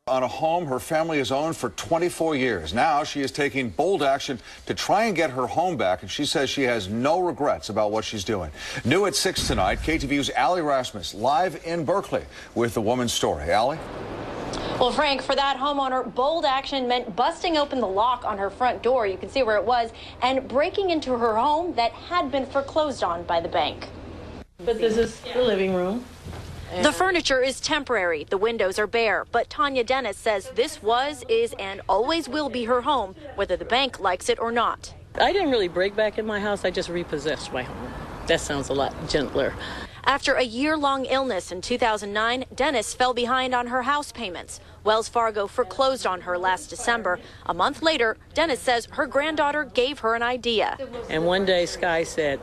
On a home her family has owned for 24 years. Now she is taking bold action to try and get her home back, and she says she has no regrets about what she's doing. New at 6 tonight, KTVU's Allie Rasmus live in Berkeley with the woman's story. Allie? Well, Frank, for that homeowner, bold action meant busting open the lock on her front door, you can see where it was, and breaking into her home that had been foreclosed on by the bank. But this is the living room. The furniture is temporary, the windows are bare, but Tanya Dennis says this was, is, and always will be her home, whether the bank likes it or not. I didn't really break back in my house, I just repossessed my home. That sounds a lot gentler. After a year-long illness in 2009, Dennis fell behind on her house payments. Wells Fargo foreclosed on her last December. A month later, Dennis says her granddaughter gave her an idea. And one day Sky said,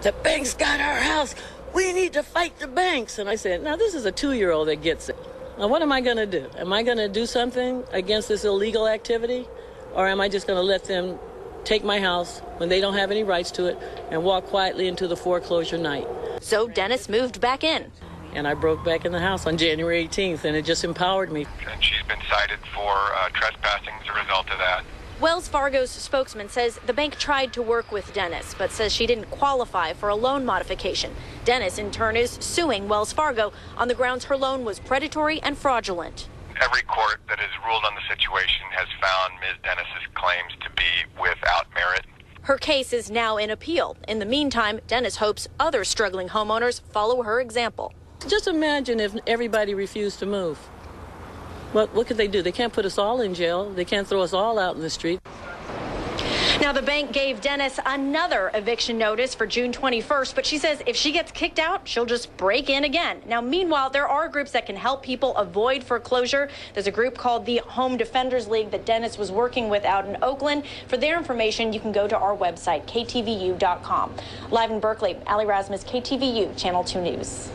"The bank's got our house. We need to fight the banks." And I said, now this is a 2-year-old that gets it. Now what am I going to do? Am I going to do something against this illegal activity? Or am I just going to let them take my house when they don't have any rights to it and walk quietly into the foreclosure night? So Dennis moved back in. And I broke back in the house on January 18th, and it just empowered me. And she's been cited for trespassing as a result of that. Wells Fargo's spokesman says the bank tried to work with Dennis, but says she didn't qualify for a loan modification. Dennis, in turn, is suing Wells Fargo on the grounds her loan was predatory and fraudulent. Every court that has ruled on the situation has found Ms. Dennis's claims to be without merit. Her case is now in appeal. In the meantime, Dennis hopes other struggling homeowners follow her example. Just imagine if everybody refused to move. What could they do? They can't put us all in jail. They can't throw us all out in the street. Now, the bank gave Dennis another eviction notice for June 21st, but she says if she gets kicked out, she'll just break in again. Now, meanwhile, there are groups that can help people avoid foreclosure. There's a group called the Home Defenders League that Dennis was working with out in Oakland. For their information, you can go to our website, ktvu.com. Live in Berkeley, Allie Rasmus, KTVU, Channel 2 News.